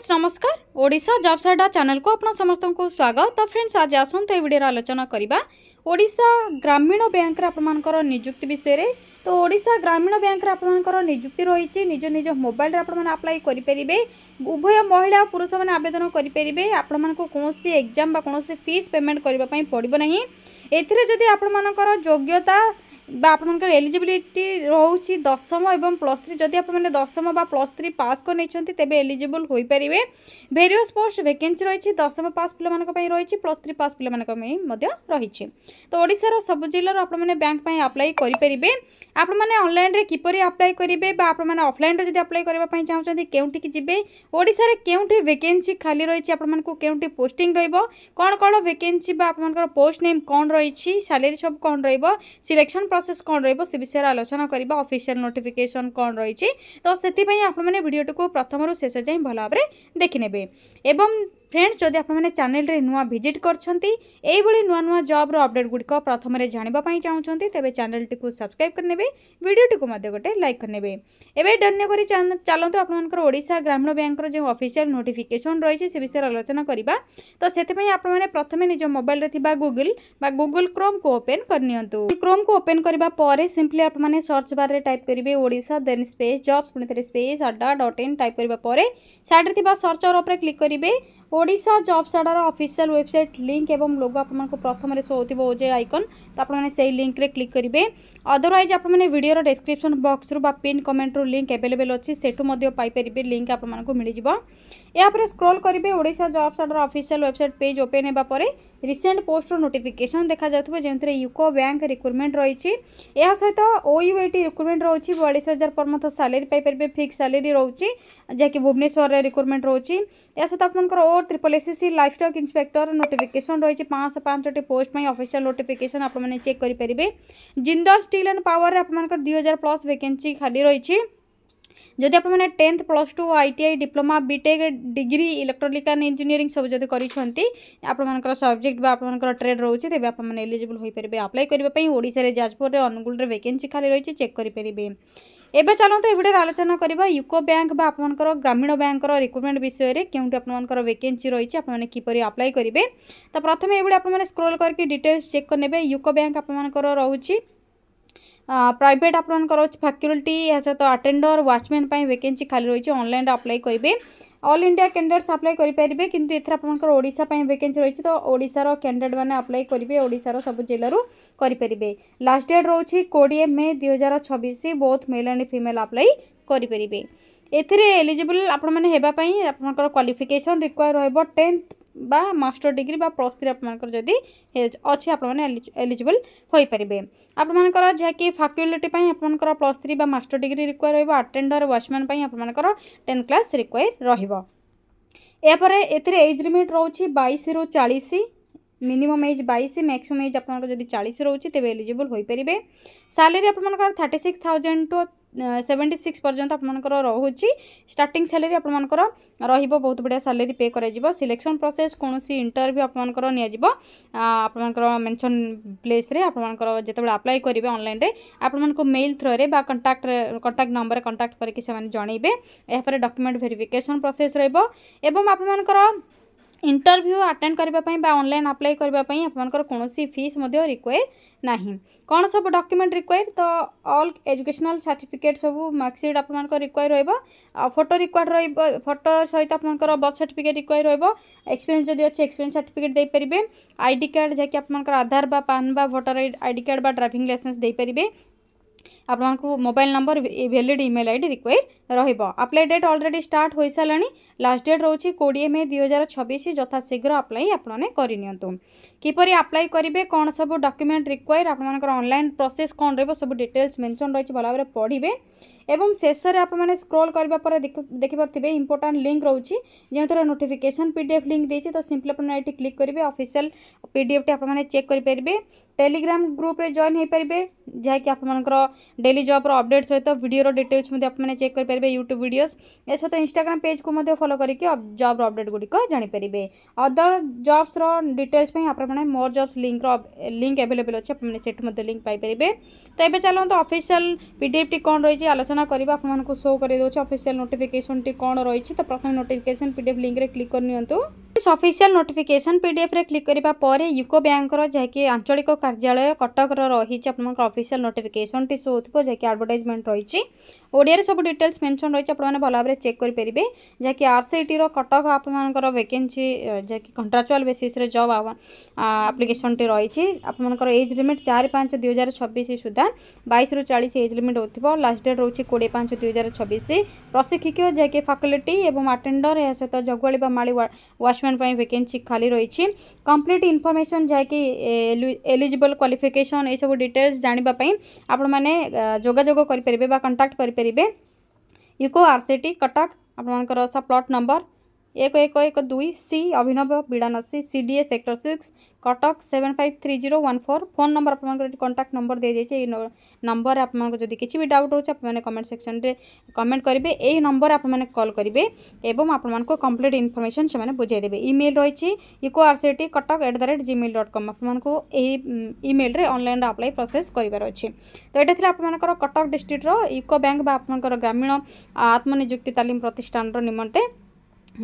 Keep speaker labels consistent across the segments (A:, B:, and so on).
A: Friends नमस्कार Odisha jobs अड्डा channel को अपना समस्त को स्वागत। तो फ्रेंड्स आज आसंत ए वीडियो आलोचना करबा ओडिशा ग्रामीण बैंक रे आपनकर नियुक्ति विषय रे। तो ओडिशा ग्रामीण बैंक रे आपनकर नियुक्ति रही निज निज मोबाइल रे आपन अप्लाई करि परिबे। उभय महिला और पुरुष मैंने आवेदन करि परिबे। आपन मानको कोनोसी एग्जाम बा कोनोसी फीस पेमेंट करबा पई पड़िबो नहीं। एथिरे जदि आपन मानकर योग्यता बा आपनकर एलिजिबिलिटी रोची दशम एवं +3 जदि आप मैंने दशम बा +3 पास कर नहीं तेबे एलिजिबल हो पारे। वेरियस पोस्ट वैकेंसी रही दशम पास पिला रही +3 पास पिला रही। तो ओडिशार सब जिल्लार आप मैंने बैंक पे अप्लाई करेंगे। आप मैंने ऑनलाइन रे किपरि अप्लाई करेंगे बा आप मैंने ऑफलाइन रे जदि अप्लाई करबा पई चाहउछन्ती केउठी की जिबे ओडिसा रे केउठी वैकेंसी खाली रही आप मानकु केउठी पोस्टिंग रहइबो कोन कोन वैकेंसी बा आप मानकर पोस्ट नेम कोन रही सैलरी सब कोन रहइबो सिलेक्शन प्रोसेस कौन रही से विषय आलोचना करबा ऑफिशियल नोटिफिकेशन कौन रही। तो से आप विडियो को प्रथम शेष जाए भल भाव देखने एवं फ्रेंड्स जदि आप चैनल रे नुआ विजिट करछंती एई नुआ नुआ जॉब रो अपडेट गुडी को प्रथम जानिबा पई चाहउछंती तेबे चैनल टी को सब्सक्राइब करने वीडियो टी को मध्य गोटे लाइक करने एबे डन्य करी चलंतु आप मानकर ओडिशा ग्रामीण बैंक रो जो ऑफिशियल नोटिफिकेशन रही से विषय आलोचना करबा। तो सेते आप प्रथम निज मोबाइल रे थिबा गूगल क्रोम को ओपन करनियंतु। क्रोम को ओपन करबा परे सिंपली आप माने सर्च बार रे टाइप करिवे ओडिशा देन स्पेस जॉब्स पुनी स्पेस adda.in टाइप करबा परे साइड रे थिबा सर्चर ऊपर क्लिक करिवे ओडिशा जॉब्स अड्डार ऑफिशियल वेबसाइट लिंक एवं लोगो आप प्रथम शो होथिबो ओजे आइकन। तो आप से लिंक रे क्लिक करेंगे। अदरवाइज आप वीडियो डिस्क्रिप्शन बॉक्स रू बा पिन कमेंट रू लिंक अवेलेबल अच्छी सेठू मध्य पाई परिबे लिंक आप मिल जिवो। या पर स्क्रॉल करेंगे ओडिशा जॉब्स अड्डार ऑफिशियल वेबसाइट पेज ओपन होगा पर रिसेंट पोस्ट नोटिफिकेशन देखा जाउथबो जेंतरे यूको बैंक रिक्रुटमेंट रही या सहित OUAT recruitment रोची 42,000 per month salary पाई परिबे फिक्स सैलरी रोची जेकि भुवनेश्वर रे रिक्रुटमेंट रोची या सहित आपनकर O triple SSC livestock inspector notification रही 505 पोस्ट में ऑफिशियल नोटिफिकेशन आप चेक करि परिबे। जिंदल स्टील एंड पावर रे आपनकर 2000+ वैकेंसी खाली रही। जदि आप 10th +2 ITI diploma BTech degree electrical engineering सब जदि करिसंती आपनकर सब्जेक्ट बा आपनकर ट्रेड रोचे तेबे आप एलिजिबल होई परिबे अप्लाई करबा पई। ओडिसा रे जाजपुर रे अनुगुल रे वैकेंसी खाली रही चेक करि परिबे। एबे चलंतु ए वीडियो आलोचना करबा यूको बैंक बा आपनकर ग्रामीण बैंक रो रिक्रुटमेंट विषय रे केउंटी आपनकर वैकेंसी रही आप किपरि अप्लाई करिवे। तो प्रथम ए वीडियो आप स्क्रॉल करके डिटेल्स चेक करनेबे। यूको बैंक आपनकर रहउची प्राइवेट आपनकर फैकल्टी या सहित अटेंडर वॉचमैन पाई वैकेंसी खाली रही ऑनलाइन अप्लाई करेंगे। ऑल इंडिया कैंडिडेट्स अप्लाई करेंगे किंतु एथरा आपनकर ओडिशा पाई वैकेंसी रही तो ओडिशा रो कैंडिडेट माने अप्लाई करेंगे ओडिशा रो सब जिल्ला रू करेंगे। लास्ट डेट रोची 20 मई 2026 both male and female apply करेंगे। एथिरे एलिजिबल आपण माने हेबा पई आपनकर क्वालिफिकेशन रिक्वायर रहबो 10th बा मास्टर डिग्री बा +3 आपनकर जदी अछि आप माने एलिजिबल होई परिबे। आपनकर जेकि फैकल्टी पई आपनकर +3 बा मास्टर डिग्री रिक्वायर रहबो। अटेंडर वॉचमैन पई आपनकर 10th क्लास रिक्वायर रहबो। या परे एथिरे एज लिमिट रहउछि 22 रु 40 मिनिमम एज 22 मैक्सिमम एज आपनकर जदी 40 रहउछि तेबे एलिजिबल होई परिबे। सैलरी आपनकर 36,000 टू 76 पर्यंत आपनकर रहउछि स्टार्टिंग सैलरी आपनकर रहिबो बहुत बढ़िया सैलरी पे करा जिवो। सिलेक्शन प्रोसेस कोनोसी इंटरव्यू आपनकर निया जिवो आपनकर मेंशन प्लेस रे आपनकर जेतेबेला अप्लाई करिवे ऑनलाइन रे आपनको मेल थ्रू रे बा कांटेक्ट नंबर कांटेक्ट करके से माने जणैबे। या पर डॉक्यूमेंट वेरिफिकेशन प्रोसेस रहइबो एवं आपनकर इंटरव्यू अटेंड करबा पई बा ऑनलाइन अप्लाई करबा पई आपनकर कोनोसी फीस मध्ये रिक्वायर नाही। कौन सब डॉक्यूमेंट रिक्वायर तो ऑल एजुकेशनल सर्टिफिकेट सब मार्कशीट आपनकर रिक्वायर रहइबो। फोटो रिक्वायर रहइबो फोटो सहित आपनकर बर्थ सर्टिफिकेट रिक्वायर रहइबो। एक्सपीरियंस जदी अछि एक्सपीरियंस सर्टिफिकेट दे परिबे। आईडी कार्ड जेकि आपनकर आधार बा पान बा वोटर आईडी कार्ड बा ड्राइविंग लाइसेंस दे परिबे। आपको mobile number valid email ID require रहिबो। अप्लाई डेट ऑलरेडी स्टार्ट हो सारानी। लास्ट डेट रोची 20 मई 2026 यथा शीघ्र अप्लाई आपने करनियंतु। किपरि अप्लाई करेंगे कौन सब डॉक्यूमेंट रिक्वायर आपनकर ऑनलाइन प्रोसेस कौन रहबो सब डिटेल्स मेंशन रही भल भाव पढ़िबे। एवं शेष में आप स्क्रॉल करबा पर देखि परथिबे इंपोर्टेंट लिंक रोची जेतरा नोटिफिकेशन पीडीएफ लिंक देछि तो सिंपली अपन एटी क्लिक करेंगे ऑफिशियल पीडीएफ टी आप चेक करि परिबे। टेलीग्राम ग्रुप रे जॉइन हो पारे जहाँकि आपनकर डेली जॉब अपडेट सहित वीडियो डिटेल्स आपने चेक करेंगे यूट्यूब वीडियोस ए सहित इंस्टाग्राम पेज को फॉलो करके जॉब अपडेट गुड़िक जानीपर अदर जॉब्स डिटेल्स आपने मोर जॉब्स लिंक अवेलेबल अच्छे आपने लिंक पाइपर। तो ये चलते ऑफिशियल पीडीएफ टी कौन रही आलोचना करवा आपको शो कर दूसरे ऑफिशियल नोटिफिकेशन टी कौन रही। तो प्रथम नोटिफिकेशन पीडीएफ लिंक रे क्लिक करनी ऑफिशियल नोटिफिकेशन पीडीएफ रे क्लिक करबा परे यूको बैंक जैकि आंचलिक कार्यालय कटक रही ऑफिशियल नोटिफिकेशन टी शो हो जैकि एडवर्टाइजमेंट रही ओडिया सब डिटेल्स मेंशन रही आपने भल भाव चेक करेंगे जैकि आरसीटी कटक आपर वैकेंसी जैकि कंट्राक्चुअल बेसिस रे जॉब एप्लिकेशन टी रही आपर एज लिमिट 4/5/2026 सुधा 22 ରୁ 40 एज लिमिट हो लास्ट डेट रोचे 20/5/2026 प्रशिक्षक जैकि फैकल्टी एवं अटेंडर यह सहित जगुआली माली वाचमैन वैकेंसी खाली रही कंप्लीट इनफॉरमेशन जैकि एलिजिबल क्वालिफिकेशन ये सब डिटेल्स जानापी आपण मैंने जोगाजोग करेंगे कंटाक्ट करेंगे यूको आरसीटी कटक आपर सा plot number 1112 C Abhinav Bidanasi CDA sector 6 Cuttack 753014 phone number आप कंटाक्ट नंबर दे जाइए नंबर आपको जब किसी भी डाउट रोचे आपने कमेंट सेक्शन रे कमेंट करेंगे यही नंबर आपने कॉल करेंगे एवं आपको कंप्लीट इनफॉरमेशन से बुझाईदेवे ईमेल रही yukoRCT@gmail.com आपको यही ईमेल रे ऑनलाइन अप्लाई प्रोसेस करार अच्छे। तो ये आपर कटक डिस्ट्रिक्टर यूको बैंक आपर ग्रामीण आत्मनिजुक्ति तालीम प्रतिष्ठान निमंते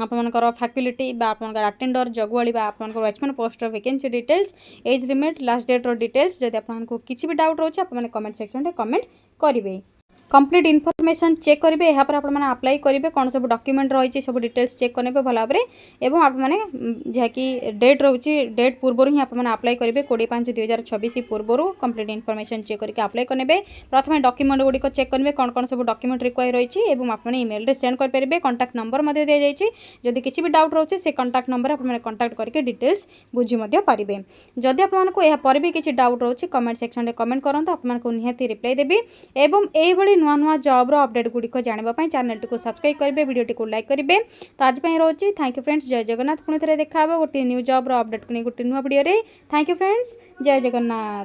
A: आपंकर फैकल्टी आपर अटेंडर जगुआली आपर watchman post vacancy details age limit last date details जब आपको किसी भी डाउट रोचे आपने कमेंट सेक्शन रे कमेंट करेंगे कंप्लीट इनफॉरमेशन चेक करेंगे यहाँ पर आपने अप्लाई करेंगे कौन सब डॉक्यूमेंट रही सब डिटेल्स चेक करेंगे भल भाव में आपने जहाँकि डेट रोचे डेट पूर्व ही आपने अप्लाई करेंगे 20/5/2026 पूर्व कंप्लीट इनफॉरमेशन चेक करके अप्लाई करेंगे प्रथम डॉक्यूमेंट गुड़िक चेक करेंगे कौन कौन सब डॉक्यूमेंट रिक्वायर रही आपने ईमेल रे सेंड करेंगे कंटाक्ट नंबर दी जाइए जदि किसी भी डाउट रोचे से कंटाक्ट नंबर आपने कंटाक्ट करके डिटेल्स बुझी पारे जदि आपको यहाँ पर भी किसी डाउट रोचे कमेंट सेक्शन में कमेंट करूँ आपको निहाती रिप्लाई देवी एवं यही नुआ नुआ जॉब अपडेट गुड़िक जानापी चैनल टी सब्सक्राइब करेंगे वीडियो टी लाइक करेंगे। तो आज रोचे थैंक यू फ्रेंड्स जय जगन्नाथ पुणी थे देखा गोटे न्यू जॉब अपडेट को गोटे नुआ वीडियो थैंक यू फ्रेंड्स जय जगन्नाथ।